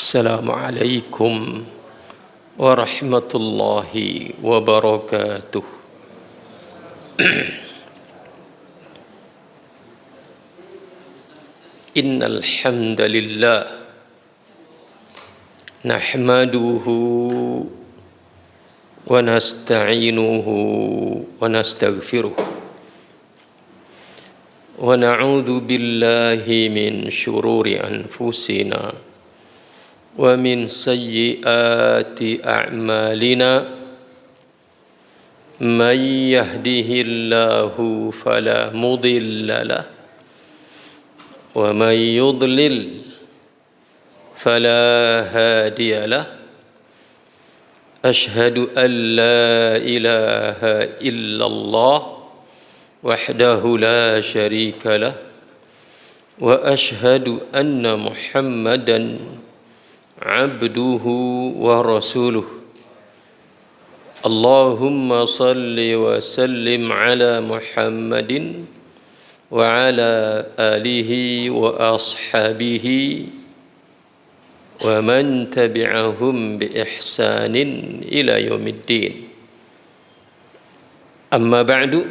Assalamualaikum warahmatullahi wabarakatuh. Innal hamdalillah nahmaduhu wa nasta'inuhu wa nastaghfiruh wa na'udzu billahi min syururi anfusina wa min sayyiati a'malina man yahdihillahu fala mudilla lahu wa man yudlil fala hadiya lahu. Ashhadu an la ilaha illallah wahdahu la syarika lah wa ashhadu anna Muhammadan abduhu wa rasuluh. Allahumma salli wa sallim ala Muhammadin wa ala alihi wa ashabihi wa man tabi'ahum bi ihsanin ila yaumiddin. Amma ba'du,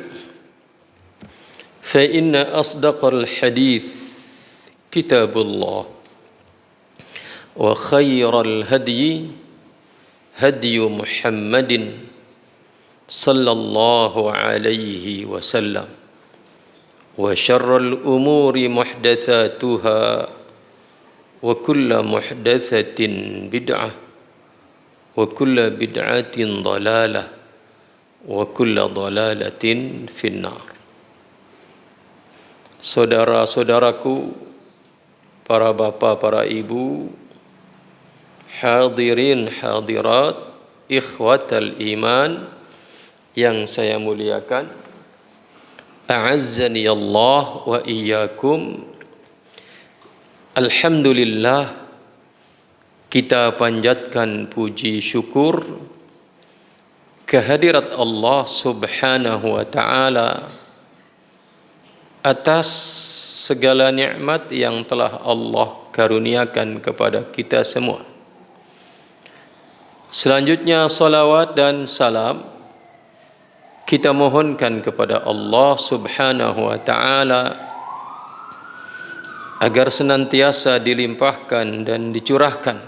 fa inna asdaqal hadith kitabullah wa khairal hadyi hadyu Muhammadin sallallahu alaihi wasallam wa syarrul umuri muhdatsatuha wa kullu muhdatsatin bid'ah wa kullu bid'atin dhalalah wa kullu dhalalatin finnar. Saudara-saudaraku, para bapak, para ibu, hadirin hadirat, ikhwatal iman yang saya muliakan, a'azzani Allah wa iyyakum. Alhamdulillah, kita panjatkan puji syukur kehadirat Allah Subhanahu wa taala atas segala nikmat yang telah Allah karuniakan kepada kita semua. Selanjutnya salawat dan salam kita mohonkan kepada Allah Subhanahu wa taala agar senantiasa dilimpahkan dan dicurahkan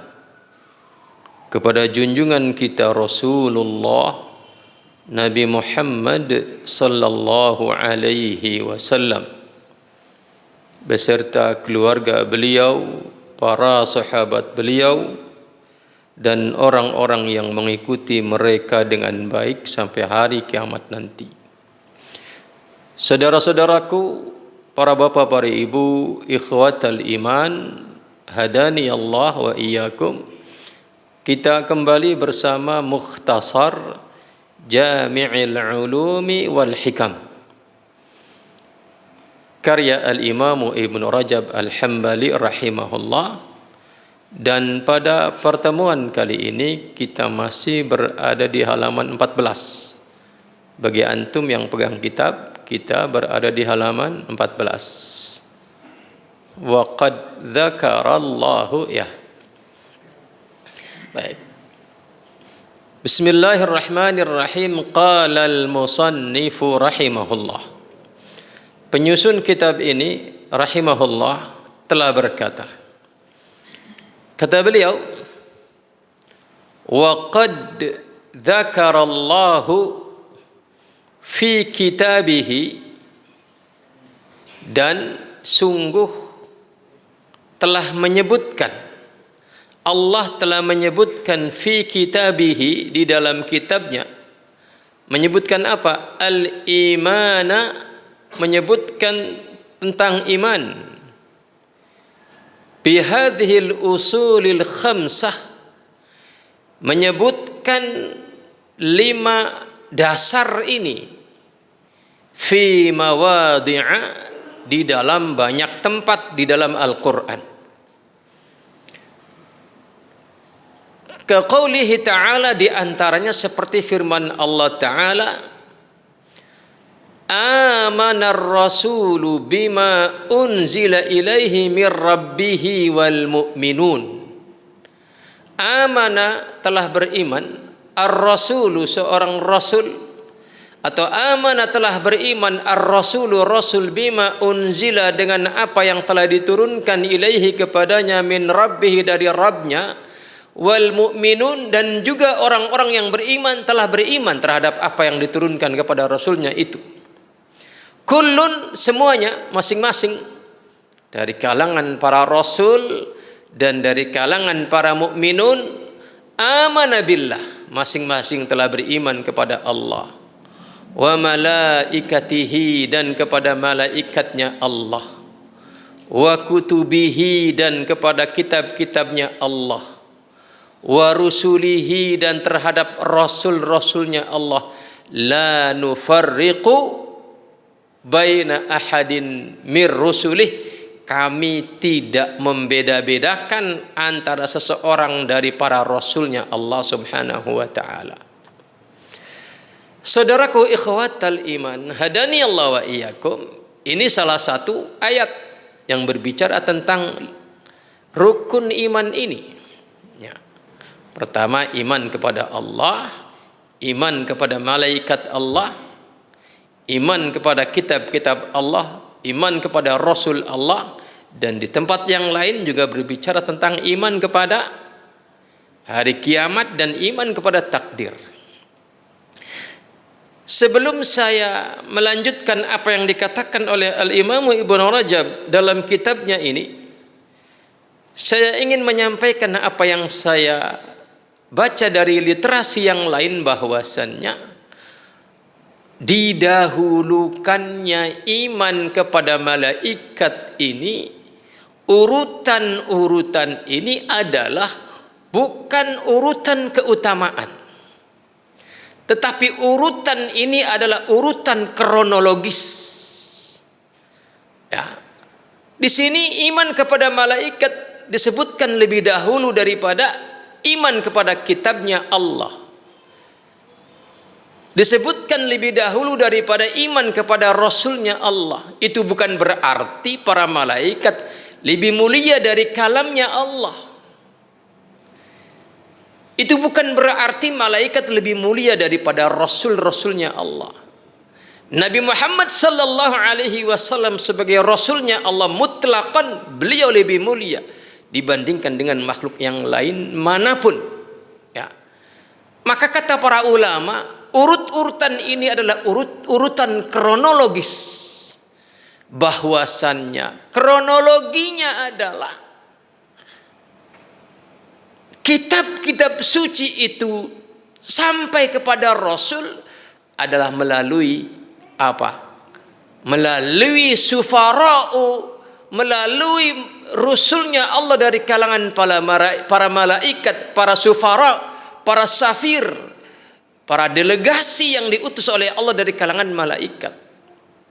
kepada junjungan kita Rasulullah Nabi Muhammad sallallahu alaihi wasallam beserta keluarga beliau, para sahabat beliau, dan orang-orang yang mengikuti mereka dengan baik sampai hari kiamat nanti. Saudara-saudaraku, para bapak, para ibu, ikhwatal iman, hadani Allah wa iyyakum. Kita kembali bersama Mukhtasar Jami'il Ulumi wal Hikam karya Al-Imam Ibn Rajab Al-Hambali rahimahullah. Dan pada pertemuan kali ini kita masih berada di halaman 14. Bagi antum yang pegang kitab, kita berada di halaman 14. Wa qad dzakarallahu ya. Baik. Bismillahirrahmanirrahim. Qala al-musannifu rahimahullah. Penyusun kitab ini rahimahullah telah berkata, kata beliau, wa qad dzakarallahu fi kitabihi, dan sungguh telah menyebutkan, Allah telah menyebutkan fi kitabihi, di dalam kitabnya. Menyebutkan apa? Al-imana, menyebutkan tentang iman. Bihadhil usulil khamsah, menyebutkan 5 dasar ini. Fi mawadhi'a, di dalam banyak tempat di dalam Al-Quran. Kaqaulihi ta'ala, di antaranya seperti firman Allah Ta'ala, amanar rasulu bima unzila ilaihi mir rabbihi wal mu'minun. amana telah beriman, ar-rasulu seorang rasul, atau amana telah beriman ar-rasulu rasul bima unzila dengan apa yang telah diturunkan ilaihi kepadanya min rabbih dari Rabbnya, wal mu'minun dan juga orang-orang yang beriman telah beriman terhadap apa yang diturunkan kepada rasulnya itu. Kullun semuanya masing-masing dari kalangan para rasul dan dari kalangan para mukminun amana billah, masing-masing telah beriman kepada Allah, wa malaikatihi dan kepada malaikatnya Allah, wa kutubihi dan kepada kitab-kitabnya Allah, wa rusulihi dan terhadap rasul-rasulnya Allah, la nufarriqu baina ahadin mir rusulih, kami tidak membeda-bedakan antara seseorang dari para rasulnya Allah subhanahu wa ta'ala. Saudaraku ikhwatal iman, hadani Allah wa iyyakum, ini salah satu ayat yang berbicara tentang rukun iman ini. Ya. Pertama, iman kepada Allah, iman kepada malaikat Allah, iman kepada kitab-kitab Allah, iman kepada Rasul Allah, dan di tempat yang lain juga berbicara tentang iman kepada hari kiamat dan iman kepada takdir. Sebelum saya melanjutkan apa yang dikatakan oleh Al-Imam Ibnu Rajab dalam kitabnya ini, saya ingin menyampaikan apa yang saya baca dari literasi yang lain, bahwasannya didahulukannya iman kepada malaikat ini, urutan-urutan ini adalah bukan urutan keutamaan, tetapi urutan ini adalah urutan kronologis. Ya. Di sini iman kepada malaikat disebutkan lebih dahulu daripada iman kepada kitabnya Allah. Disebutkan lebih dahulu daripada iman kepada Rasulnya Allah. Itu bukan berarti para malaikat lebih mulia dari kalamnya Allah. Itu bukan berarti malaikat lebih mulia daripada Rasul-Rasulnya Allah. Nabi Muhammad sallallahu alaihi wasallam sebagai Rasulnya Allah mutlaqan beliau lebih mulia dibandingkan dengan makhluk yang lain manapun. Ya. Maka kata para ulama, urut-urutan ini adalah urutan kronologis, bahwasannya kronologinya adalah kitab-kitab suci itu sampai kepada Rasul adalah melalui apa? Melalui sufara'u, melalui Rasulnya Allah dari kalangan para malaikat, para sufara, para safir, para delegasi yang diutus oleh Allah dari kalangan malaikat.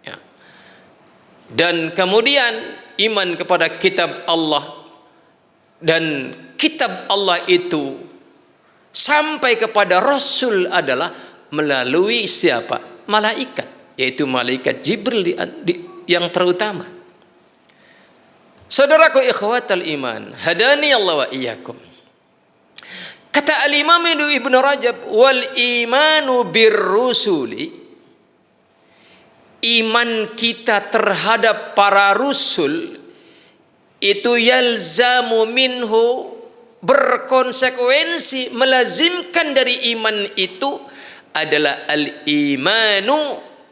Ya. Dan kemudian iman kepada kitab Allah, dan kitab Allah itu sampai kepada Rasul adalah melalui siapa? Malaikat, yaitu malaikat Jibril yang terutama. Saudaraku ikhwatal iman, hadani Allah wa iyyakum. Kata Al-Imam Ibnu Rajab, wal imanu birrusuli, iman kita terhadap para rusul itu yalzamu minhu, berkonsekuensi, melazimkan dari iman itu adalah al-imanu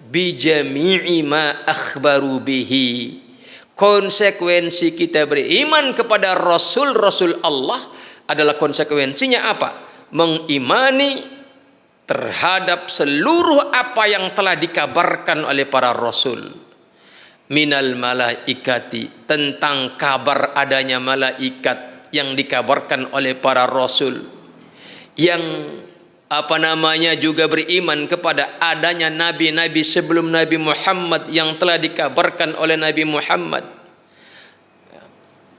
bi jami'i ma akhbaru bihi. Konsekuensi kita beriman kepada Rasul-Rasul Allah adalah konsekuensinya apa? Mengimani terhadap seluruh apa yang telah dikabarkan oleh para Rasul. Minal malaikati, tentang kabar adanya malaikat yang dikabarkan oleh para Rasul. Yang juga beriman kepada adanya nabi-nabi sebelum Nabi Muhammad yang telah dikabarkan oleh Nabi Muhammad,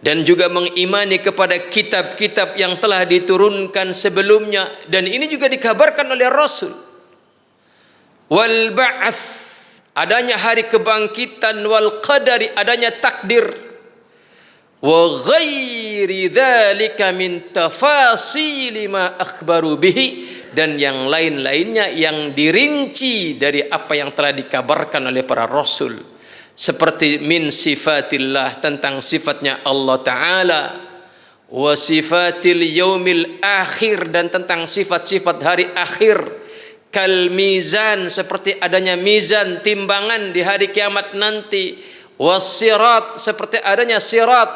dan juga mengimani kepada kitab-kitab yang telah diturunkan sebelumnya, dan ini juga dikabarkan oleh Rasul. Wal ba'ats, adanya hari kebangkitan, wal qadari, adanya takdir. wa ghairi dzalika min tafasili ma akhbaru bihi, dan yang lain-lainnya yang dirinci dari apa yang telah dikabarkan oleh para rasul, seperti min sifatillah, tentang sifatnya Allah Ta'ala, wa sifatil yaumil akhir, dan tentang sifat-sifat hari akhir, kal mizan, seperti adanya mizan, timbangan di hari kiamat nanti, wasirat, seperti adanya sirat,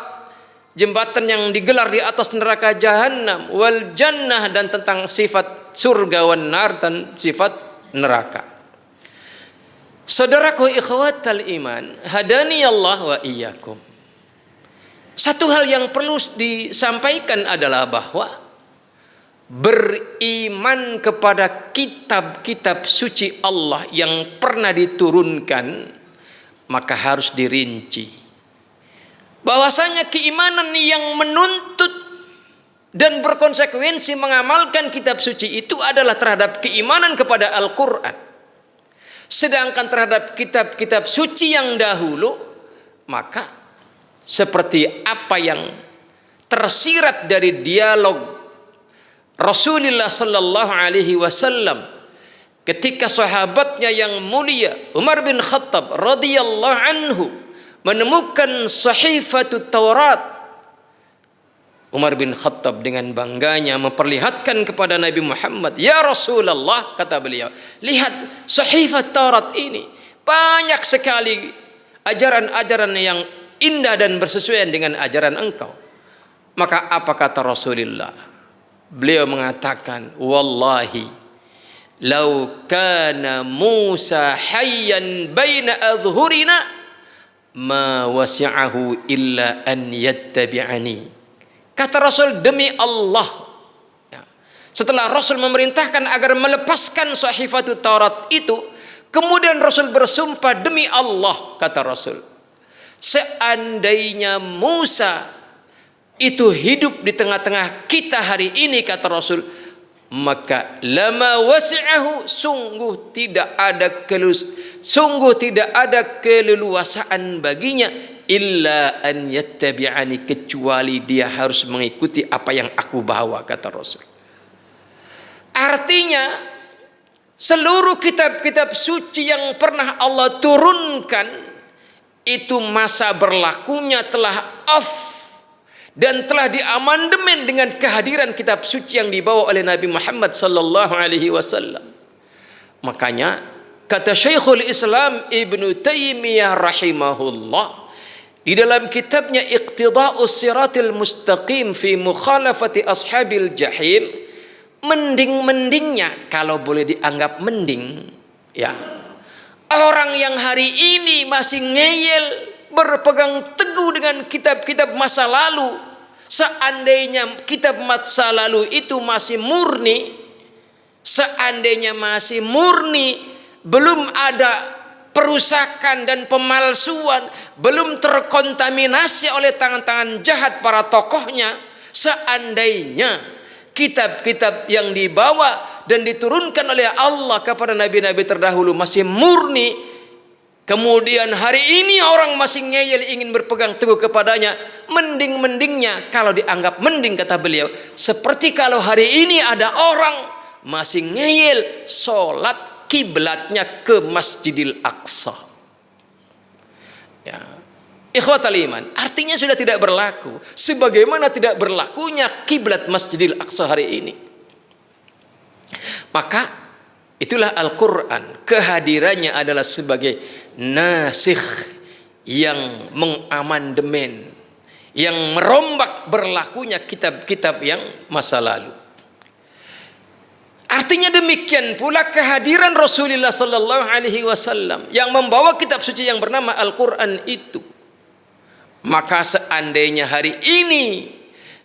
jembatan yang digelar di atas neraka jahanam, wal jannah, dan tentang sifat surga, wan nar, dan sifat neraka. Saudaraku ikhwatal iman, hadani Allah wa iyyakum. Satu hal yang perlu disampaikan adalah bahwa beriman kepada kitab-kitab suci Allah yang pernah diturunkan, maka harus dirinci. Bahwasanya keimanan yang menuntut dan berkonsekuensi mengamalkan kitab suci itu adalah terhadap keimanan kepada Al-Quran. Sedangkan terhadap kitab-kitab suci yang dahulu, maka seperti apa yang tersirat dari dialog Rasulullah sallallahu alaihi wasallam ketika sahabatnya yang mulia Umar bin Khattab radhiyallahu anhu menemukan sahifatut Taurat. Umar bin Khattab dengan bangganya memperlihatkan kepada Nabi Muhammad, "Ya Rasulullah," kata beliau, "lihat sahifat Taurat ini, banyak sekali ajaran-ajaran yang indah dan bersesuaian dengan ajaran engkau." Maka apa kata Rasulullah? Beliau mengatakan, "Wallahi law kana Musa hayyan baina adhhurina ma wasi'ahu illa an yattabi'ani." Kata Rasul, demi Allah, ya, setelah Rasul memerintahkan agar melepaskan sahifatut Taurat itu, kemudian Rasul bersumpah, demi Allah, kata Rasul, seandainya Musa itu hidup di tengah-tengah kita hari ini, kata Rasul, maka lama wasi'ahu, sungguh tidak ada keleluasaan baginya, illa an yattabi'ani, kecuali dia harus mengikuti apa yang aku bawa, kata Rasul. Artinya seluruh kitab-kitab suci yang pernah Allah turunkan itu masa berlakunya telah off dan telah diamandemen dengan kehadiran kitab suci yang dibawa oleh Nabi Muhammad sallallahu alaihi wasallam. Makanya kata Syekhul Islam Ibnu Taimiyah rahimahullah di dalam kitabnya Iqtida'us Siratil Mustaqim fi Mukhalafati Ashabil Jahim, mending-mendingnya, kalau boleh dianggap mending, ya, orang yang hari ini masih ngeyel berpegang teguh dengan kitab-kitab masa lalu, seandainya kitab masa lalu itu masih murni, seandainya masih murni, belum ada perusakan dan pemalsuan, belum terkontaminasi oleh tangan-tangan jahat para tokohnya, seandainya kitab-kitab yang dibawa dan diturunkan oleh Allah kepada nabi-nabi terdahulu masih murni, kemudian hari ini orang masih ngeyel ingin berpegang teguh kepadanya, mending-mendingnya, kalau dianggap mending, kata beliau, seperti kalau hari ini ada orang masih ngeyel sholat kiblatnya ke Masjidil Aqsa. Ya. Ikhwatal iman, artinya sudah tidak berlaku sebagaimana tidak berlakunya kiblat Masjidil Aqsa hari ini. Maka itulah Al-Quran, kehadirannya adalah sebagai nasikh yang mengamandemen, yang merombak berlakunya kitab-kitab yang masa lalu. Artinya demikian pula kehadiran Rasulullah sallallahu alaihi wasallam yang membawa kitab suci yang bernama Al-Quran itu. Maka seandainya hari ini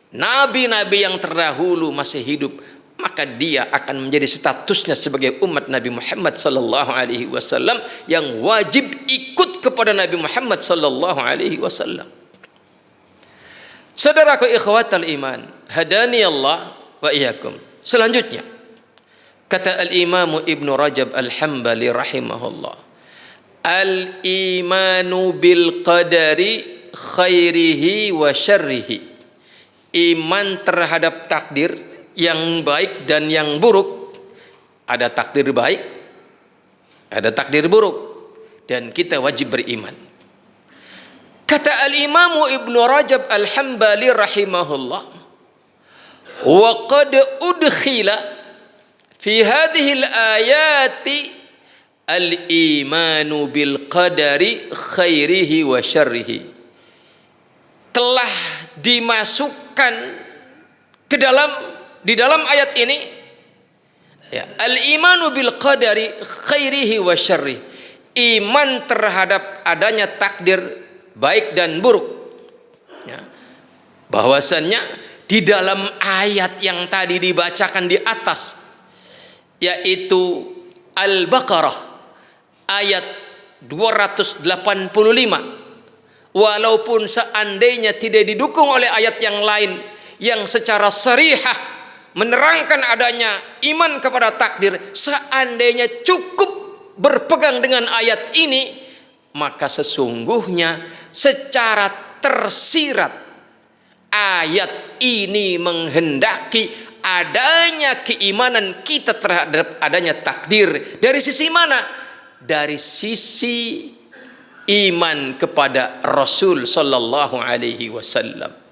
nabi-nabi yang terdahulu masih hidup, maka dia akan menjadi statusnya sebagai umat Nabi Muhammad sallallahu alaihi wasallam yang wajib ikut kepada Nabi Muhammad sallallahu alaihi wasallam. Saudaraku ikhwatal iman, hadani Allah wa iyyakum. Selanjutnya kata Al-Imam Ibnu Rajab Al-Hambali rahimahullah, al-imanu bil qadari khairihi wa syarrihi. Iman terhadap takdir yang baik dan yang buruk. Ada takdir baik, ada takdir buruk, dan kita wajib beriman. Kata al-Imam Ibnu Rajab al-Hambali rahimahullah, wa qad udkhila fi hadhihi al-ayati al-imanu bil qadari khairihi wa syarrihi. Telah dimasukkan ke di dalam ayat ini ya, al-imanu bil qadari khairihi wa syarrihi. Iman terhadap adanya takdir baik dan buruk ya. Bahwasannya di dalam ayat yang tadi dibacakan di atas, yaitu Al-Baqarah ayat 285, walaupun seandainya tidak didukung oleh ayat yang lain yang secara sarihah menerangkan adanya iman kepada takdir, seandainya cukup berpegang dengan ayat ini, maka sesungguhnya secara tersirat ayat ini menghendaki adanya keimanan kita terhadap adanya takdir. Dari sisi mana? Dari sisi iman kepada Rasul sallallahu alaihi wasallam.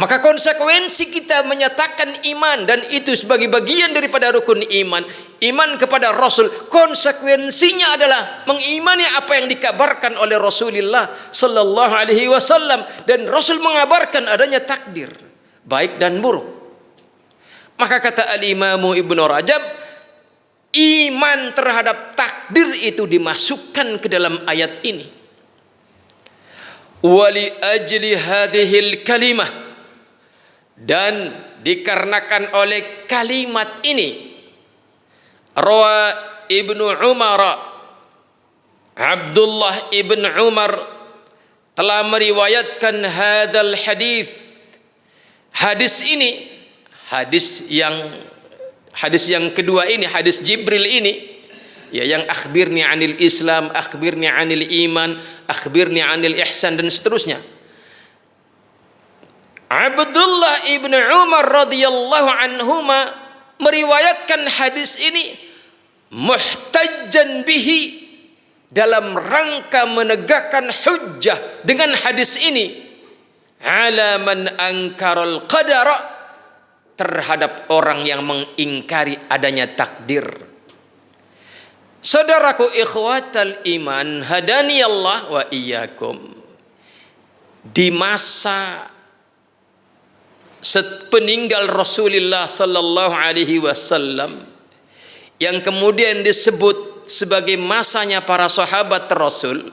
Maka konsekuensi kita menyatakan iman, dan itu sebagai bagian daripada rukun iman, iman kepada Rasul, konsekuensinya adalah mengimani apa yang dikabarkan oleh Rasulullah sallallahu alaihi wasallam, dan Rasul mengabarkan adanya takdir baik dan buruk. Maka kata al-Imam Ibnu Rajab, iman terhadap takdir itu dimasukkan ke dalam ayat ini. Wali ajli hadhil kalimah, dan dikarenakan oleh kalimat ini, rawa Ibnu Umar, Abdullah ibn Umar telah meriwayatkan hadzal hadis. Hadis ini, hadis yang kedua ini, hadis Jibril ini ya, yang akhbirni anil Islam, akhbirni anil iman, akhbirni anil ihsan, dan seterusnya. Abdullah ibn Umar radhiyallahu anhuma meriwayatkan hadis ini muhtajjan bihi, dalam rangka menegakkan hujjah dengan hadis ini, ala man angkaral qadara, terhadap orang yang mengingkari adanya takdir. Saudaraku ikhwatal iman, hadani Allah wa iyyakum, di masa peninggal Rasulullah sallallahu alaihi wasallam, yang kemudian disebut sebagai masanya para sahabat Rasul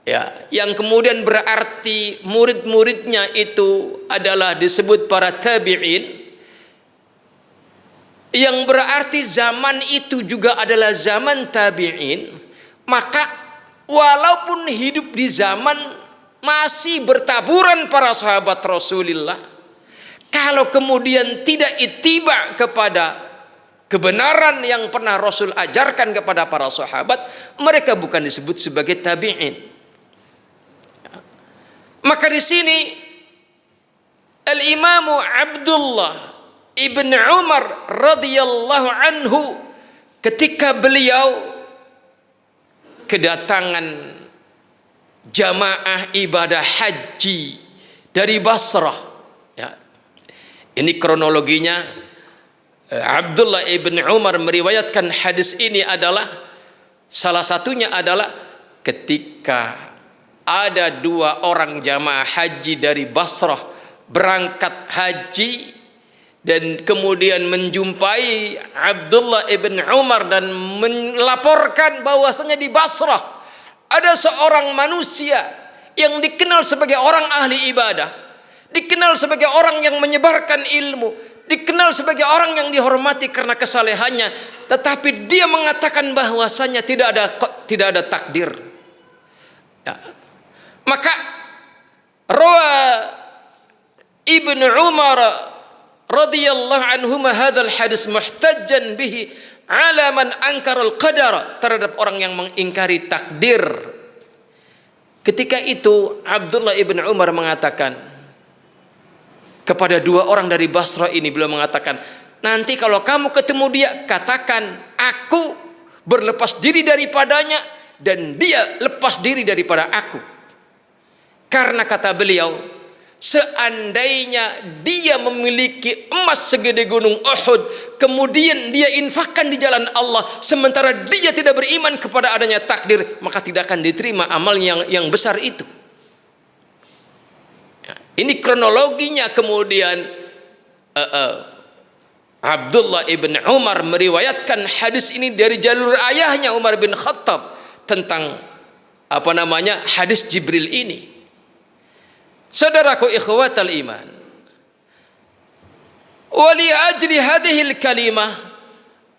ya, yang kemudian berarti murid-muridnya itu adalah disebut para tabi'in, yang berarti zaman itu juga adalah zaman tabi'in. Maka walaupun hidup di zaman masih bertaburan para sahabat Rasulullah, kalau kemudian tidak ittiba kepada kebenaran yang pernah Rasul ajarkan kepada para sahabat, mereka bukan disebut sebagai tabi'in. Maka di sini Al-Imam Abdullah ibn Umar radhiyallahu anhu, ketika beliau kedatangan jamaah ibadah haji dari Basrah ya, ini kronologinya. Abdullah ibn Umar meriwayatkan hadis ini adalah, salah satunya adalah ketika ada dua orang jamaah haji dari Basrah berangkat haji, dan kemudian menjumpai Abdullah ibn Umar dan melaporkan bahwasanya di Basrah ada seorang manusia yang dikenal sebagai orang ahli ibadah, dikenal sebagai orang yang menyebarkan ilmu, dikenal sebagai orang yang dihormati karena kesalehannya, tetapi dia mengatakan bahwasanya tidak ada takdir ya. Maka rawa Ibnu Umar radhiyallahu anhuma hadzal hadis muhtajjan bihi ala man ankara al-qadar, terhadap orang yang mengingkari takdir. Ketika itu Abdullah ibn Umar mengatakan kepada dua orang dari Basra ini, beliau mengatakan, nanti kalau kamu ketemu dia, katakan aku berlepas diri daripadanya dan dia lepas diri daripada aku. Karena kata beliau, seandainya dia memiliki emas segede gunung Uhud, kemudian dia infakkan di jalan Allah, sementara dia tidak beriman kepada adanya takdir, maka tidak akan diterima amal yang besar itu. Ini kronologinya. Kemudian Abdullah ibn Umar meriwayatkan hadis ini dari jalur ayahnya Umar bin Khattab tentang hadis Jibril ini. Saudaraku ikhwatal iman, wali ajli hadhil kalimah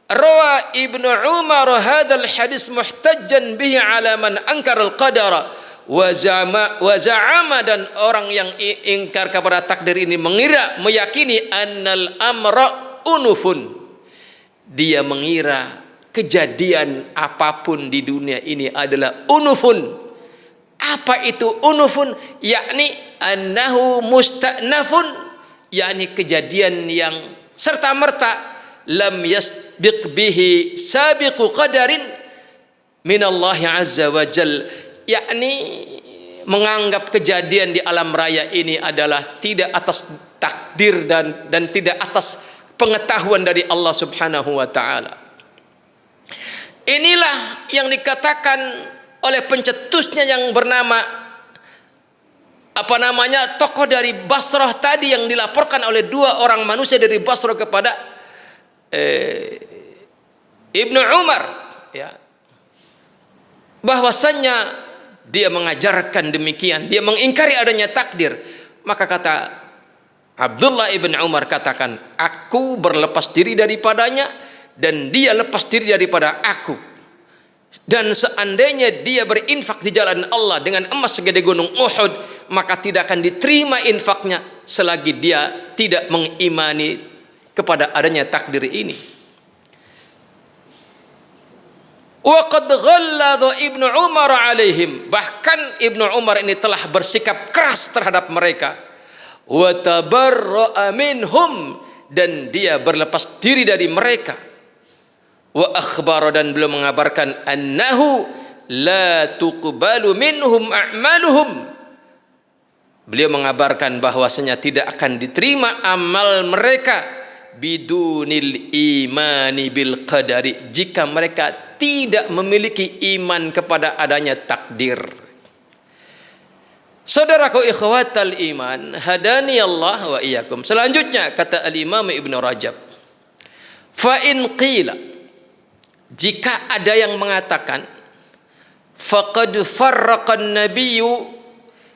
rawa Ibnu Umar hadzal hadis muhtajjan bihi ala man ankara al-qadara wa za'ama, dan orang yang ingkar kepada takdir ini meyakini annal amra unufun, dia mengira kejadian apapun di dunia ini adalah unufun. Apa itu unufun? Yakni annahu musta'nafun, yakni kejadian yang serta-merta lam yasbiq bihi sabiqu qadarin minallahi azza wa jal, yakni menganggap kejadian di alam raya ini adalah tidak atas takdir dan tidak atas pengetahuan dari Allah Subhanahu wa taala. Inilah yang dikatakan oleh pencetusnya yang bernama tokoh dari Basrah tadi, yang dilaporkan oleh dua orang manusia dari Basrah kepada Ibnu Umar, ya, bahwasannya dia mengajarkan demikian, dia mengingkari adanya takdir. Maka kata Abdullah ibn Umar, katakan aku berlepas diri daripadanya dan dia lepas diri daripada aku. Dan seandainya dia berinfak di jalan Allah dengan emas segede gunung Uhud, maka tidak akan diterima infaknya selagi dia tidak mengimani kepada adanya takdir ini. Wa qad ghalladha Ibnu Umar alaihim, bahkan Ibnu Umar ini telah bersikap keras terhadap mereka. Wa tabarra'a minhum, dan dia berlepas diri dari mereka. Wa akhbara, dan beliau mengabarkan annahu la tuqbalu minhum a'maluhum, beliau mengabarkan bahwasanya tidak akan diterima amal mereka bidunil imani bil qadari, jika mereka tidak memiliki iman kepada adanya takdir. Saudaraku ikhwatal iman, hadani Allah wa iyyakum. Selanjutnya kata al-Imam Ibnu Rajab, fa in qila, jika ada yang mengatakan faqad farraqa an-nabiyyu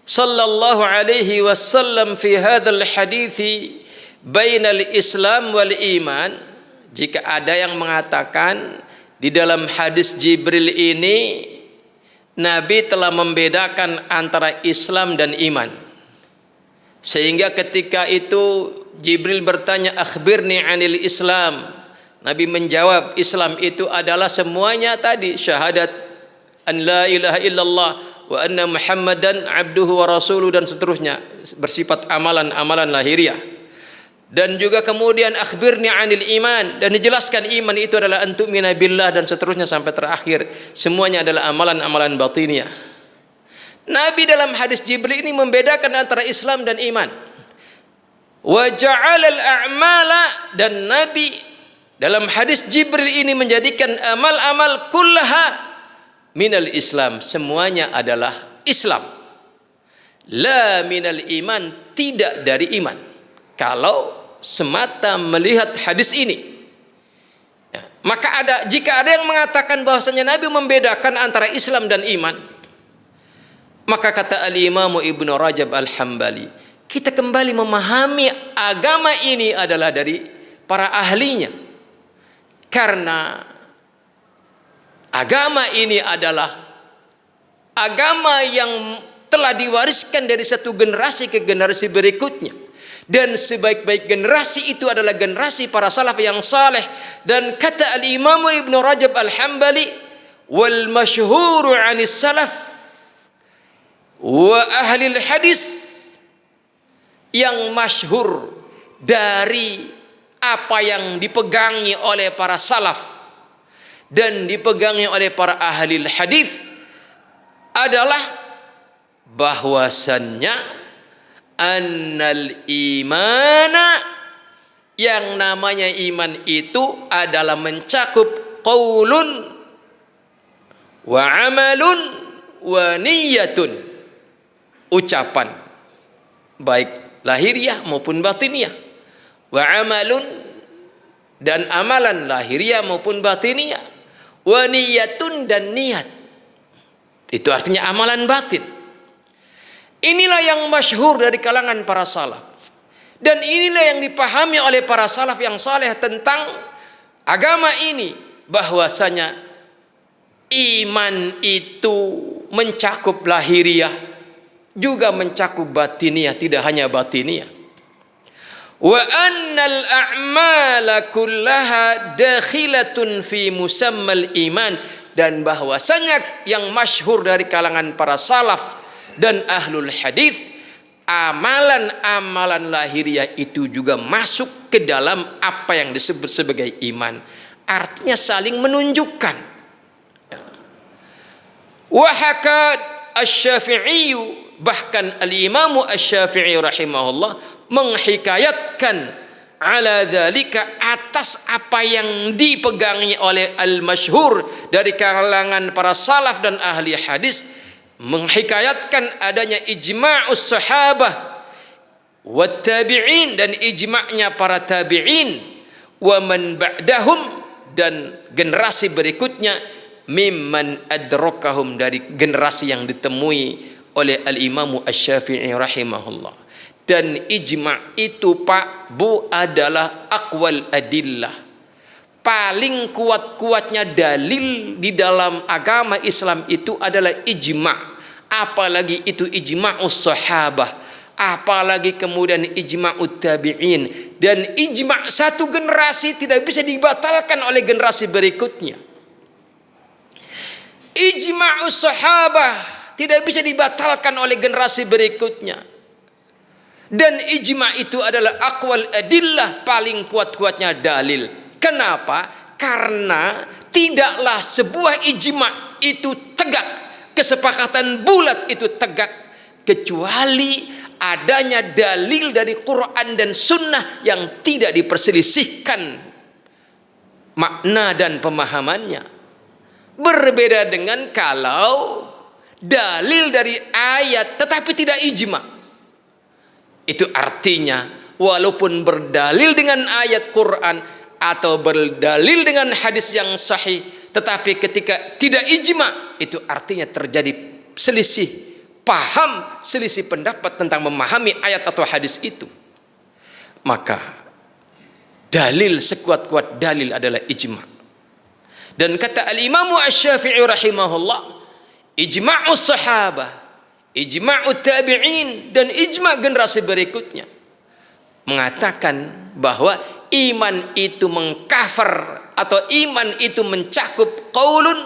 sallallahu alaihi wasallam fi hadzal hadithi bainal Islam wal iman, jika ada yang mengatakan di dalam hadis Jibril ini Nabi telah membedakan antara Islam dan iman, sehingga ketika itu Jibril bertanya, akhbirni anil Islam, Nabi menjawab, Islam itu adalah semuanya tadi, syahadat an la ilaha illallah wa anna Muhammadan abduhu wa rasuluh, dan seterusnya, bersifat amalan-amalan lahiriah. Dan juga kemudian akhbirni anil iman, dan dijelaskan iman itu adalah antu'mina billah, dan seterusnya sampai terakhir, semuanya adalah amalan-amalan batiniah. Nabi dalam hadis Jibril ini membedakan antara Islam dan iman. Wa ja'alal a'mala, dan Nabi dalam hadis Jibril ini menjadikan amal-amal kullaha minal Islam, semuanya adalah Islam. La minal iman, tidak dari iman. Kalau semata melihat hadis ini, ya, maka jika ada yang mengatakan bahwasanya Nabi membedakan antara Islam dan iman, maka kata al-Imam Ibnu Rajab al-Hambali, kita kembali memahami agama ini adalah dari para ahlinya, karena agama ini adalah agama yang telah diwariskan dari satu generasi ke generasi berikutnya. Dan sebaik-baik generasi itu adalah generasi para salaf yang saleh. Dan kata al-Imam Ibnu Rajab al-Hambali, wal masyhuru 'anis salaf, wa ahli hadis yang masyhur dari apa yang dipegangi oleh para salaf dan dipegangi oleh para ahli hadis adalah bahwasannya annal imana, yang namanya iman itu adalah mencakup qaulun wa amalun wa niyatun, ucapan baik lahiriah maupun batiniah, wa amalun, dan amalan lahiriah maupun batiniah, wa niyatun, dan niat, itu artinya amalan batin. Inilah yang masyhur dari kalangan para salaf, dan inilah yang dipahami oleh para salaf yang saleh tentang agama ini, bahwasanya iman itu mencakup lahiriah juga mencakup batiniah, tidak hanya batiniah. Wa annal a'mala kullaha dakhilatun fi musammal iman, dan bahwasanya yang masyhur dari kalangan para salaf dan ahlul hadis, amalan-amalan lahiriah itu juga masuk ke dalam apa yang disebut sebagai iman. Artinya saling menunjukkan. Wa haka asy-Syafi'i, bahkan al-Imam asy-Syafi'i rahimahullah menghikayatkan ala dzalika, atas apa yang dipegangi oleh al-masyhur dari kalangan para salaf dan ahli hadis, menghikayatkan adanya ijma'us sahabah wa tabi'in, dan ijma'nya para tabi'in, wa man ba'dahum, dan generasi berikutnya, mimman adrakahum, dari generasi yang ditemui oleh al-Imam asy-Syafi'i rahimahullah. Dan ijma' itu Pak Bu adalah aqwal adillah, paling kuat-kuatnya dalil di dalam agama Islam itu adalah ijma'. Apalagi itu ijma'us sahabah, apalagi kemudian ijma'ut tabi'in. Dan ijma' satu generasi tidak bisa dibatalkan oleh generasi berikutnya. Ijma'us sahabah tidak bisa dibatalkan oleh generasi berikutnya. Dan ijma' itu adalah aqwal adillah, paling kuat-kuatnya dalil. Kenapa? Karena tidaklah sebuah ijma' itu tegak, kesepakatan bulat itu tegak, kecuali adanya dalil dari Quran dan Sunnah yang tidak diperselisihkan makna dan pemahamannya. Berbeda dengan kalau dalil dari ayat tetapi tidak ijma'. Itu artinya walaupun berdalil dengan ayat Quran atau berdalil dengan hadis yang sahih, tetapi ketika tidak ijma', itu artinya terjadi selisih paham, selisih pendapat tentang memahami ayat atau hadis itu. Maka dalil, sekuat-kuat dalil adalah ijma'. Dan kata al-Imam asy-Syafi'i rahimahullah, ijma'us sahabah, ijma'ut tabi'in, dan ijma' generasi berikutnya mengatakan bahwa iman itu mengcover atau iman itu mencakup qaulun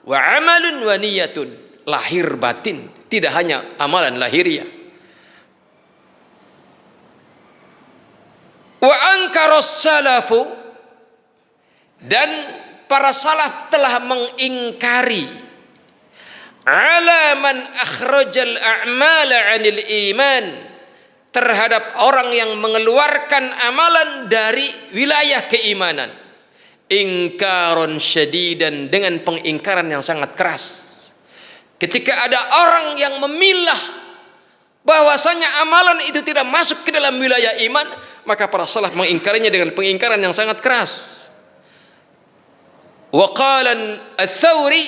wa amalun wa niyatun, lahir batin, tidak hanya amalan lahiriah. Wa ankaras salafu, dan para salaf telah mengingkari ala man akhrajal a'mala 'anil iman, terhadap orang yang mengeluarkan amalan dari wilayah keimanan, ingkaron syadidan, dengan pengingkaran yang sangat keras. Ketika ada orang yang memilah bahwasanya amalan itu tidak masuk ke dalam wilayah iman, maka para salaf mengingkarinya dengan pengingkaran yang sangat keras. Wa qala al-Thawri,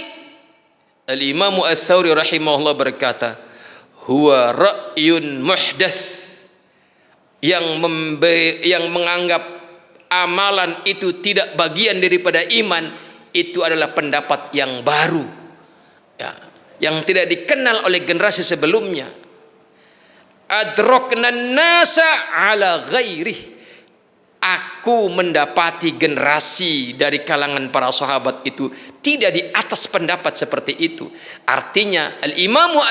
al-Imam al-Thawri rahimahullah berkata, huwa ra'yun muhdats, yang menganggap amalan itu tidak bagian daripada iman, itu adalah pendapat yang baru, ya, yang tidak dikenal oleh generasi sebelumnya. Adrakna nasa ala ghairih, aku mendapati generasi dari kalangan para sahabat itu tidak di atas pendapat seperti itu. Artinya Al-Imamu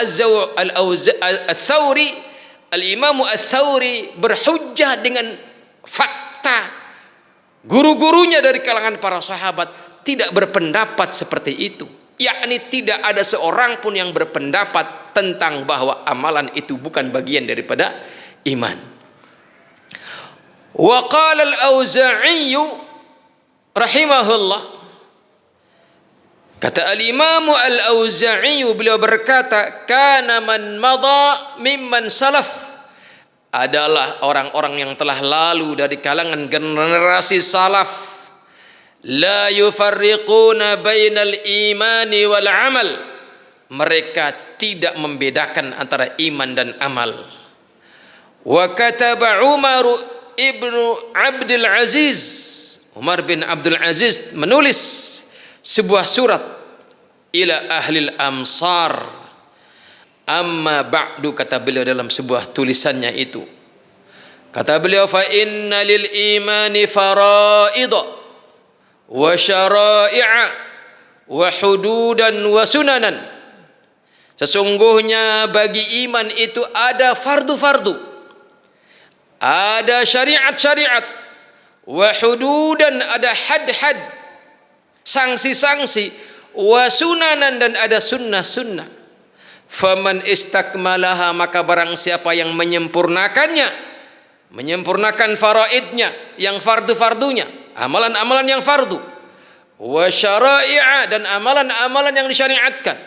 Al-Thawri berhujjah dengan fakta. Guru-gurunya dari kalangan para sahabat tidak berpendapat seperti itu. Yakni tidak ada seorang pun yang berpendapat tentang bahwa amalan itu bukan bagian daripada iman. Wa qala al-Auza'i rahimahullah, kata al-Imam al-Auza'i, beliau berkata, kana man madha mimman salaf, adalah orang-orang yang telah lalu dari kalangan generasi salaf, la yufarriquna bainal imani wal amal, mereka tidak membedakan antara iman dan amal. Wa kataba Umar ibnu Abdul Aziz, Umar bin Abdul Aziz menulis sebuah surat ila ahlil amsar. Amma ba'du, kata beliau dalam sebuah tulisannya itu, kata beliau, fa inna lil imani fara'idha wa syara'i'a wa hududan wa sunanan. Sesungguhnya bagi iman itu ada fardu-fardu, ada syariat-syariat, wa hududan, ada had-had, sanksi-sanksi, wa sunanan, dan ada sunnah-sunnah. Faman istakmalaha, maka barang siapa yang menyempurnakannya, menyempurnakan faraidnya, yang fardu-fardunya, amalan-amalan yang fardu, wa syara'i'a, dan amalan-amalan yang disyariatkan,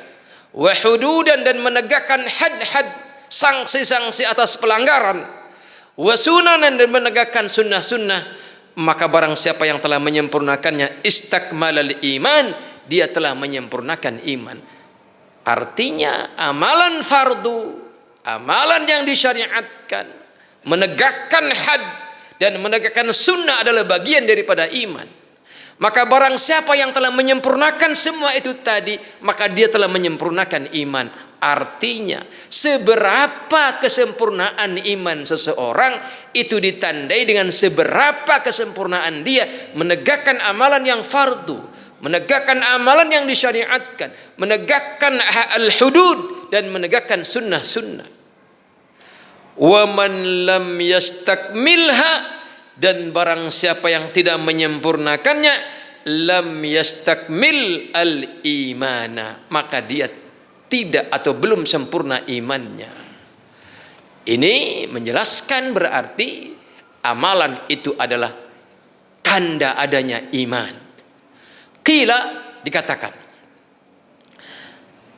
wa hududan, dan menegakkan had-had, sanksi-sanksi atas pelanggaran, wa sunanan, dan menegakkan sunnah-sunnah, maka barang siapa yang telah menyempurnakannya, istakmalal iman, dia telah menyempurnakan iman. Artinya amalan fardu, amalan yang disyariatkan, menegakkan had dan menegakkan sunnah adalah bagian daripada iman. Maka barang siapa yang telah menyempurnakan semua itu tadi, maka dia telah menyempurnakan iman. Artinya seberapa kesempurnaan iman seseorang itu ditandai dengan seberapa kesempurnaan dia menegakkan amalan yang fardu, menegakkan amalan yang disyariatkan, menegakkan al-hudud, dan menegakkan sunnah-sunnah. Wa man lam yastakmilha, dan barang siapa yang tidak menyempurnakannya, lam yastakmil al-imana, maka dia tidak atau belum sempurna imannya. Ini menjelaskan berarti amalan itu adalah tanda adanya iman. Qila, dikatakan,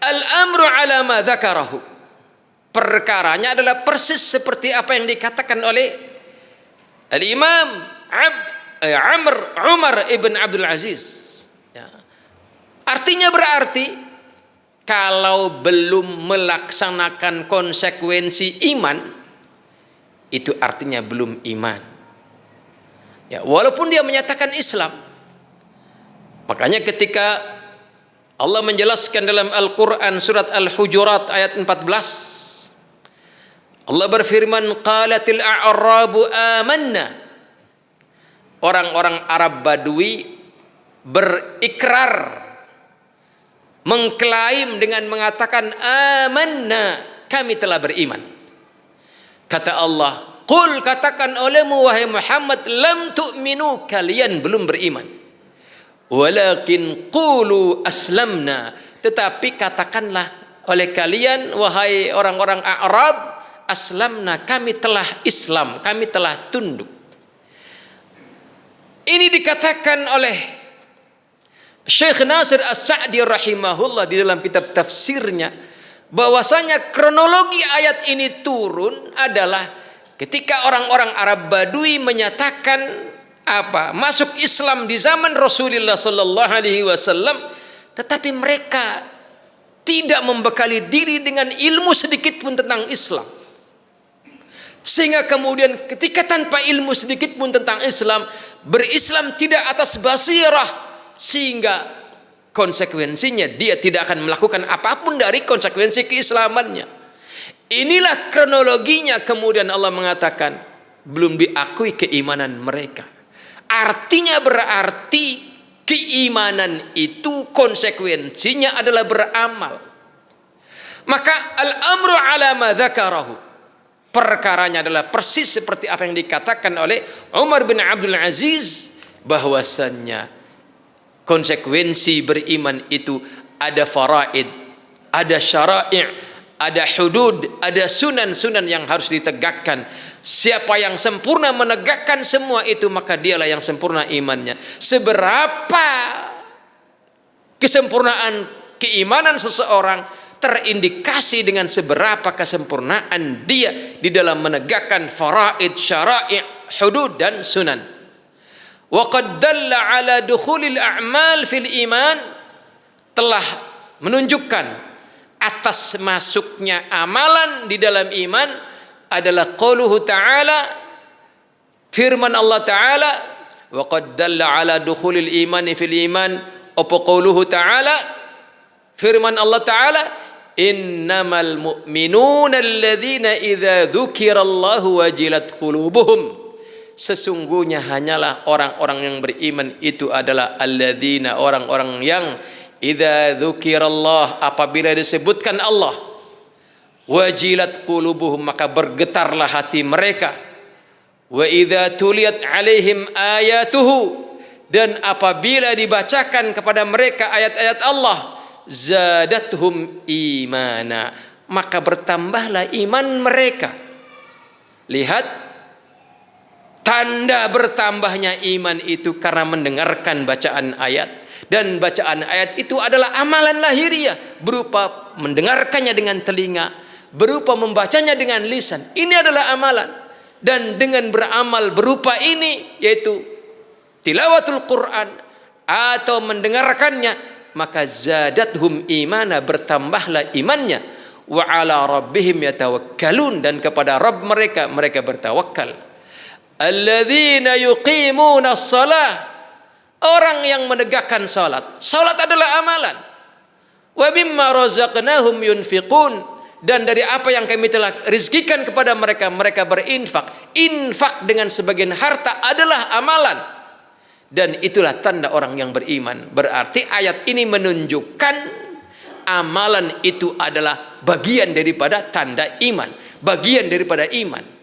al-amru ala ma dzakarahu, perkaranya adalah persis seperti apa yang dikatakan oleh al-Imam Umar ibn Abdul Aziz. Ya. Artinya berarti kalau belum melaksanakan konsekuensi iman, itu artinya belum iman. Ya, walaupun dia menyatakan Islam. Makanya ketika Allah menjelaskan dalam Al-Quran surat Al-Hujurat ayat 14, Allah berfirman, qalatil a'rabu amanna, orang-orang Arab Badui berikrar, mengklaim dengan mengatakan amanna, kami telah beriman. Kata Allah, qul, katakan olehmu wahai Muhammad, lam tu'minu, kalian belum beriman, walakin qulu aslamna, tetapi katakanlah oleh kalian wahai orang-orang Arab, aslamna, kami telah Islam, kami telah tunduk. Ini dikatakan oleh Syekh Nasir As-Sa'di rahimahullah di dalam kitab tafsirnya, bahwasanya kronologi ayat ini turun adalah ketika orang-orang Arab Badui menyatakan masuk Islam di zaman Rasulullah sallallahu alaihi wasallam, tetapi mereka tidak membekali diri dengan ilmu sedikit pun tentang Islam. Sehingga kemudian ketika tanpa ilmu sedikit pun tentang Islam, berislam tidak atas basirah, sehingga konsekuensinya dia tidak akan melakukan apapun dari konsekuensi keislamannya. Inilah kronologinya. Kemudian Allah mengatakan belum diakui keimanan mereka. Artinya berarti keimanan itu konsekuensinya adalah beramal. Maka al-amru ala ma dzakarahu, perkaranya adalah persis seperti apa yang dikatakan oleh Umar bin Abdul Aziz, bahwasannya konsekuensi beriman itu ada faraid, ada syara'i', ada hudud, ada sunan-sunan yang harus ditegakkan. Siapa yang sempurna menegakkan semua itu, maka dialah yang sempurna imannya. Seberapa kesempurnaan keimanan seseorang terindikasi dengan seberapa kesempurnaan dia di dalam menegakkan faraid, syara'i', hudud dan sunan. Wa qad dalla ala dukhulil a'mal fil iman, telah menunjukkan atas masuknya amalan di dalam iman adalah qauluhu ta'ala, firman Allah ta'ala, wa qad dalla ala dukhulil imani fil iman, apa qauluhu ta'ala, firman Allah ta'ala, innamal mu'minuna alladzina idza dzukirallahu wajilat qulubuhum, sesungguhnya hanyalah orang-orang yang beriman itu adalah alladzina, orang-orang yang idza dzukirallah, apabila disebutkan Allah, wajilat qulubuhum, maka bergetarlah hati mereka. Wa idza tuliyat alaihim ayatuhu, dan apabila dibacakan kepada mereka ayat-ayat Allah, zadatuhum imana, maka bertambahlah iman mereka. Lihat tanda bertambahnya iman itu karena mendengarkan bacaan ayat, dan bacaan ayat itu adalah amalan lahiriah, berupa mendengarkannya dengan telinga, berupa membacanya dengan lisan. Ini adalah amalan, dan dengan beramal berupa ini, yaitu tilawatul Quran atau mendengarkannya, maka zadathum imana, bertambahlah imannya. Wa ala rabbihim yatawakkalun, dan kepada Rabb mereka bertawakal. Alladzina yuqimuna shalah, orang yang menegakkan salat. Salat adalah amalan. Wa mimma razaqnahum yunfiqun, dan dari apa yang kami telah rizkikan kepada mereka, mereka berinfak. Infak dengan sebagian harta adalah amalan, dan itulah tanda orang yang beriman. Berarti ayat ini menunjukkan amalan itu adalah bagian daripada tanda iman, bagian daripada iman.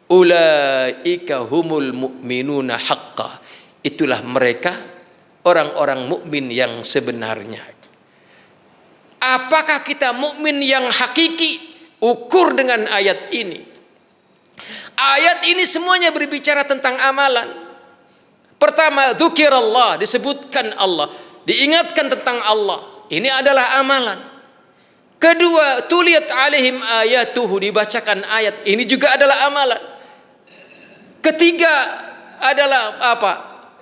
Ulaika humul mu'minuna haqqa, itulah mereka orang-orang mukmin yang sebenarnya. Apakah kita mukmin yang hakiki? Ukur dengan ayat ini. Ayat ini semuanya berbicara tentang amalan. Pertama, dzukirallah, disebutkan Allah, diingatkan tentang Allah. Ini adalah amalan. Kedua, tuliyat alaihim ayatuhu, dibacakan ayat. Ini juga adalah amalan. Ketiga adalah apa?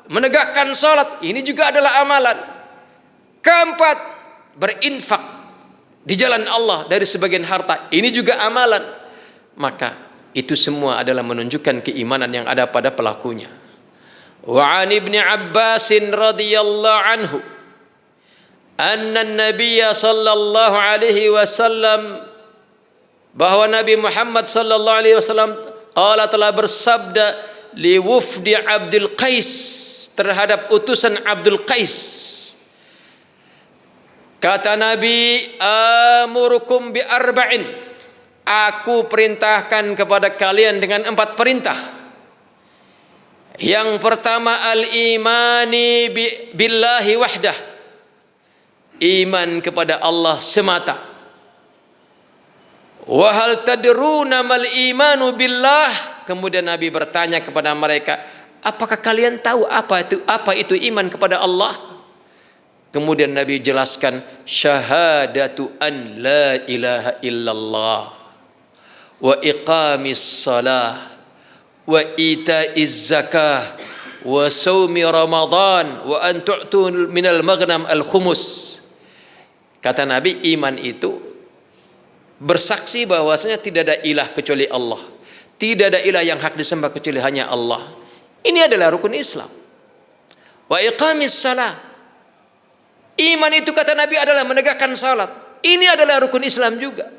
Menegakkan salat. Ini juga adalah amalan. Keempat, berinfak di jalan Allah dari sebagian harta. Ini juga amalan. Maka itu semua adalah menunjukkan keimanan yang ada pada pelakunya. Wa an Ibni Abbas radhiyallahu anhu anna an-nabiy sallallahu alaihi wasallam, bahwa Nabi Muhammad sallallahu alaihi wasallam qala, telah bersabda, li wufdi Abdul Qais, terhadap utusan Abdul Qais. Kata Nabi, amurukum bi arba'in, aku perintahkan kepada kalian dengan 4 perintah. Yang pertama, al-imani billahi wahdah, iman kepada Allah semata. Wa hal tadruna mal imanu billah, kemudian Nabi bertanya kepada mereka, apakah kalian tahu apa itu iman kepada Allah? Kemudian Nabi jelaskan, syahadatu an la ilaha illallah wa iqamis salah wa itaiz zakah wa saumi ramadan wa an tu'tu minal maghnam al khumus. Kata Nabi, iman itu bersaksi bahwasanya tidak ada ilah kecuali Allah, tidak ada ilah yang hak disembah kecuali hanya Allah. Ini adalah rukun Islam. Wa iqamis salah, iman itu kata Nabi adalah menegakkan salat. Ini adalah rukun Islam juga.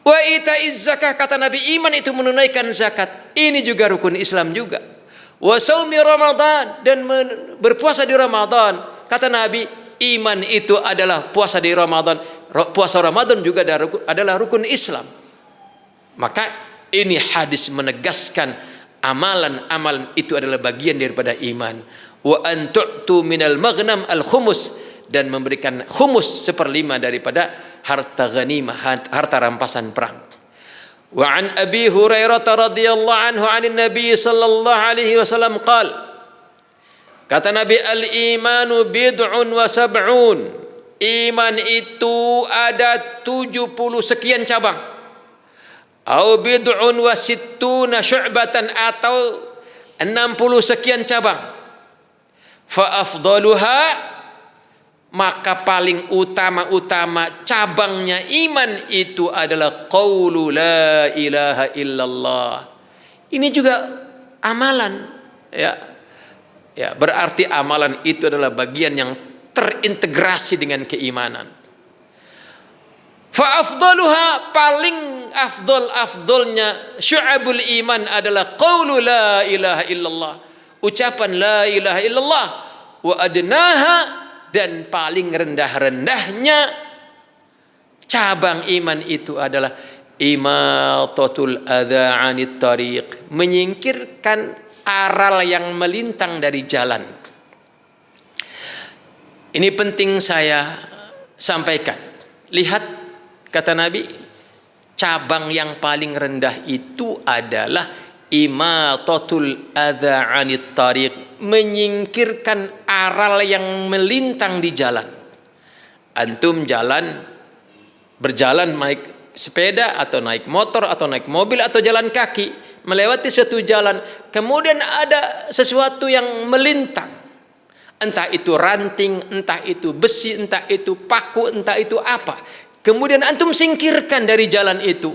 Wa itaiz zakah, kata Nabi, iman itu menunaikan zakat. Ini juga rukun Islam juga. wa saumi Ramadan, dan berpuasa di Ramadan. Kata Nabi, iman itu adalah puasa di Ramadan. Puasa Ramadan juga adalah rukun Islam. Maka ini hadis menegaskan amalan-amalan itu adalah bagian daripada iman. Wa an tu'tu minal maghnam al-khumus, dan memberikan khumus 1/5 daripada harta ghanimah, harta rampasan perang. Wa an Abi Hurairah radhiyallahu anhu 'anil Nabi sallallahu alaihi wasallam qala, kata Nabi, al-imanu bid'un wa sab'un, iman itu ada 70 sekian cabang. Au bid'un wa sittuna syu'batan, atau 60 sekian cabang. Fa afdaluha, maka paling utama cabangnya iman itu adalah qaulu la ilaha illallah. Ini juga amalan, ya. Ya, berarti amalan itu adalah bagian yang terintegrasi dengan keimanan. Fa afdaluha, paling afdolnya syu'abul iman adalah qaulu la ilaha illallah, ucapan la ilaha illallah. Wa adnaha, dan paling rendah-rendahnya cabang iman itu adalah imatatul adza 'anit tariq, menyingkirkan aral yang melintang dari jalan. Ini penting saya sampaikan. Lihat, kata Nabi, cabang yang paling rendah itu adalah imatatul adza 'anit tariq, menyingkirkan aral yang melintang di jalan. Antum berjalan naik sepeda atau naik motor atau naik mobil atau jalan kaki, melewati suatu jalan, kemudian ada sesuatu yang melintang, entah itu ranting, entah itu besi, entah itu paku, entah itu apa, kemudian antum singkirkan dari jalan itu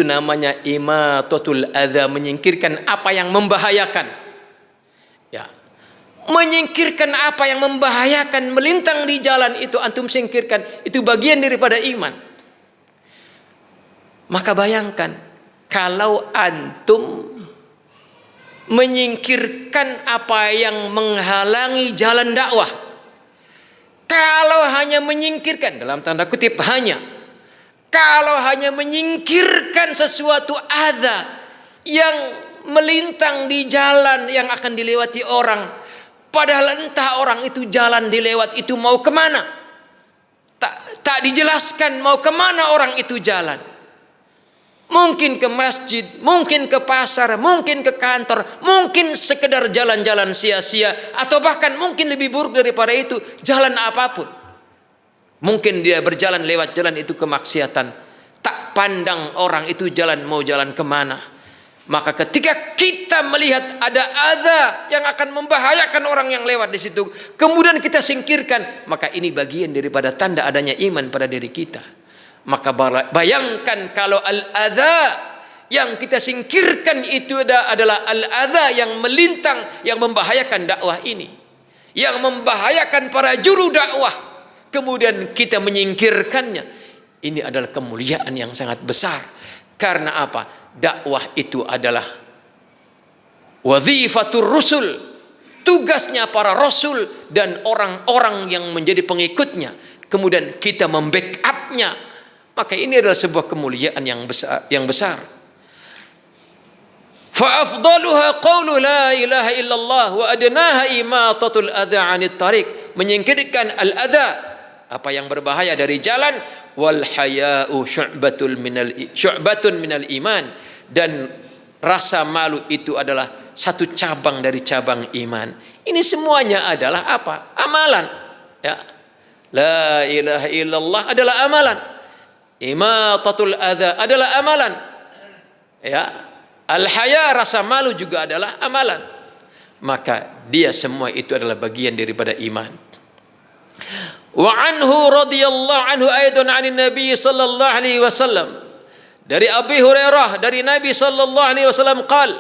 namanya imatatul adza, menyingkirkan apa yang membahayakan. Ya, menyingkirkan apa yang membahayakan, melintang di jalan itu antum singkirkan, itu bagian daripada iman. Maka bayangkan kalau antum menyingkirkan apa yang menghalangi jalan dakwah. Kalau hanya menyingkirkan, dalam tanda kutip hanya, kalau hanya menyingkirkan sesuatu adza yang melintang di jalan yang akan dilewati orang, padahal entah orang itu jalan dilewat itu mau kemana, tak dijelaskan mau kemana orang itu jalan. Mungkin ke masjid, mungkin ke pasar, mungkin ke kantor, mungkin sekedar jalan-jalan sia-sia, atau bahkan mungkin lebih buruk daripada itu, jalan apapun. Mungkin dia berjalan lewat jalan itu kemaksiatan, tak pandang orang itu jalan mau jalan kemana. Maka ketika kita melihat ada adza yang akan membahayakan orang yang lewat di situ, kemudian kita singkirkan, maka ini bagian daripada tanda adanya iman pada diri kita. Maka bayangkan kalau al-adza yang kita singkirkan itu adalah al-adza yang melintang, yang membahayakan dakwah ini, yang membahayakan para juru dakwah, kemudian kita menyingkirkannya. Ini adalah kemuliaan yang sangat besar. Karena apa? Dakwah itu adalah wazifatur rusul, tugasnya para rasul dan orang-orang yang menjadi pengikutnya. Kemudian kita membackupnya. Maka ini adalah sebuah kemuliaan yang besar. Fa afdaluha qaulu la ilaha illallah wa adnaha imatatul adza 'anit tariq, menyingkirkan al-adza, apa yang berbahaya dari jalan. Wal haya'u syu'batun minal iman, dan rasa malu itu adalah satu cabang dari cabang iman. Ini semuanya adalah apa? Amalan. Ya. La ilaha illallah adalah amalan. Imatatul adza adalah amalan. Ya. Al-haya, rasa malu juga adalah amalan. Maka dia semua itu adalah bagian daripada iman. Wa anhu radhiyallahu anhu aidan 'anil nabi sallallahu alaihi wasallam, dari Abi Hurairah dari Nabi sallallahu alaihi wasallam qala,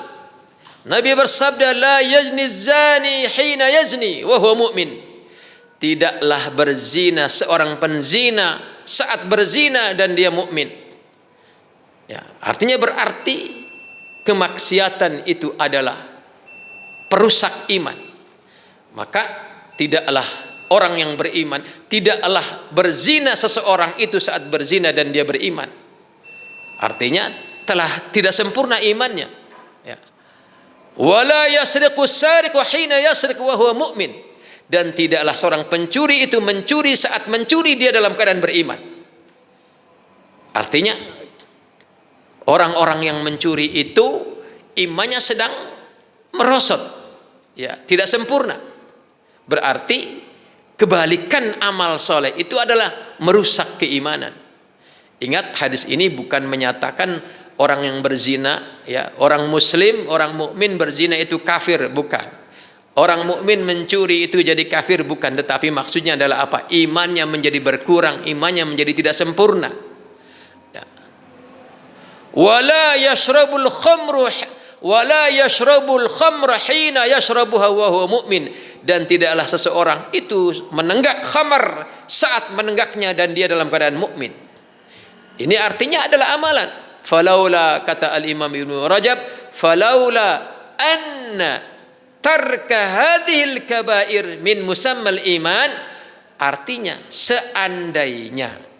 Nabi bersabda, la yazni zani hina yazni wa huwa mu'min, tidaklah berzina seorang penzina saat berzina dan dia mukmin. Ya, artinya berarti kemaksiatan itu adalah perusak iman. Maka tidaklah orang yang beriman, tidaklah berzina seseorang itu saat berzina dan dia beriman. Artinya telah tidak sempurna imannya. Ya. Wala yasriqu sariqu hina yasriqu wa huwa mu'min. Dan tidaklah seorang pencuri itu mencuri saat mencuri dia dalam keadaan beriman. Artinya orang-orang yang mencuri itu imannya sedang merosot, ya, tidak sempurna. Berarti kebalikan amal soleh itu adalah merusak keimanan. Ingat, hadis ini bukan menyatakan orang yang berzina, ya, orang muslim, orang mukmin berzina itu kafir, bukan. Orang mukmin mencuri itu jadi kafir, bukan. Tetapi maksudnya adalah apa? Imannya menjadi berkurang, imannya menjadi tidak sempurna. Wala yashrabul khamra hina yashrabuha wa huwa mu'min. Dan tidaklah seseorang itu menenggak khamar saat menenggaknya dan dia dalam keadaan mukmin. Ini artinya adalah amalan. Falaula, kata al-Imam Ibnu Rajab, falaula anna tarka hadhil kabair min musammal iman. Artinya seandainya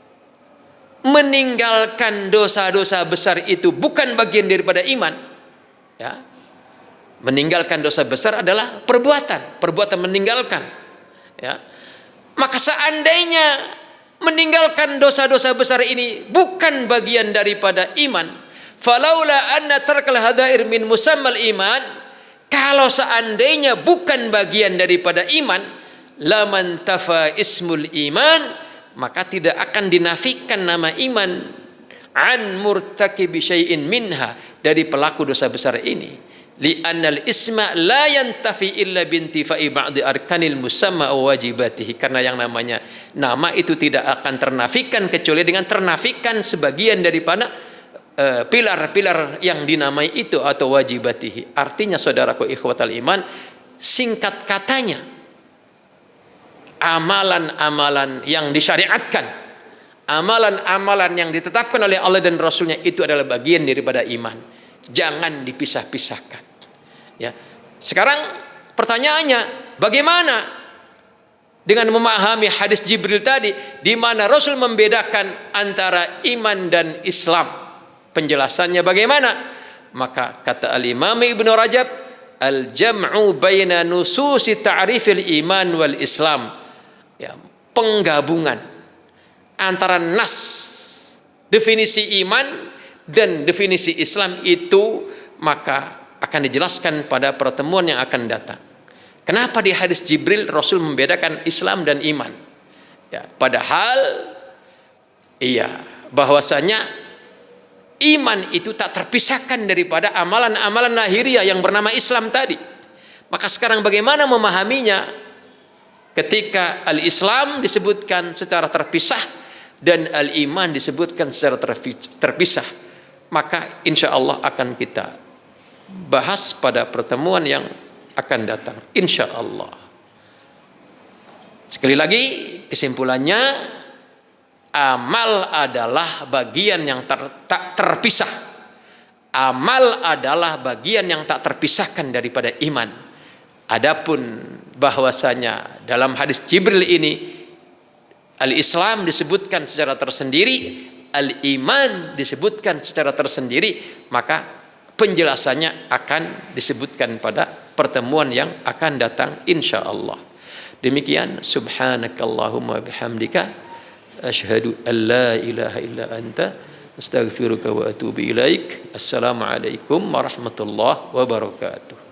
meninggalkan dosa-dosa besar itu bukan bagian daripada iman, ya, meninggalkan dosa besar adalah perbuatan meninggalkan, ya, maka seandainya meninggalkan dosa-dosa besar ini bukan bagian daripada iman, falaula anna tarkal hadair min musammal iman, kalau seandainya bukan bagian daripada iman, laman tafa ismul iman, maka tidak akan dinafikan nama iman an murtakibi syai'in minha, dari pelaku dosa besar ini. Li'annal isma la yantafi illa bintifa'i ba'di arkanil musamma wa wajibatihi, karena yang namanya nama itu tidak akan ternafikan kecuali dengan ternafikan sebagian daripada pilar-pilar yang dinamai itu atau wajibatihi. Artinya saudaraku ikhwatal iman, singkat katanya, amalan-amalan yang disyariatkan, amalan-amalan yang ditetapkan oleh Allah dan Rasulnya itu adalah bagian daripada iman. Jangan dipisah-pisahkan. Ya. Sekarang pertanyaannya, bagaimana dengan memahami hadis Jibril tadi, di mana Rasul membedakan antara iman dan Islam? Penjelasannya bagaimana? Maka kata al-Imam Ibnu Rajab, al-jam'u baina nususi ta'rifil iman wal Islam. Ya, penggabungan antara nas definisi iman dan definisi Islam itu maka akan dijelaskan pada pertemuan yang akan datang. Kenapa di hadis Jibril Rasul membedakan Islam dan iman? Ya, padahal iya, bahwasanya iman itu tak terpisahkan daripada amalan-amalan lahiriah yang bernama Islam tadi. Maka sekarang bagaimana memahaminya? Ketika al-Islam disebutkan secara terpisah dan al-iman disebutkan secara terpisah, maka insya Allah akan kita bahas pada pertemuan yang akan datang, insya Allah. Sekali lagi kesimpulannya, amal adalah bagian yang tak terpisah. Amal adalah bagian yang tak terpisahkan daripada iman. Adapun bahwasanya dalam hadis Jibril ini al-Islam disebutkan secara tersendiri, al-iman disebutkan secara tersendiri, maka penjelasannya akan disebutkan pada pertemuan yang akan datang insya Allah. Demikian, subhanakallahumma bihamdika asyhadu an la ilaha illa anta astaghfiruka wa atubu ilaik. Assalamualaikum warahmatullahi wabarakatuh.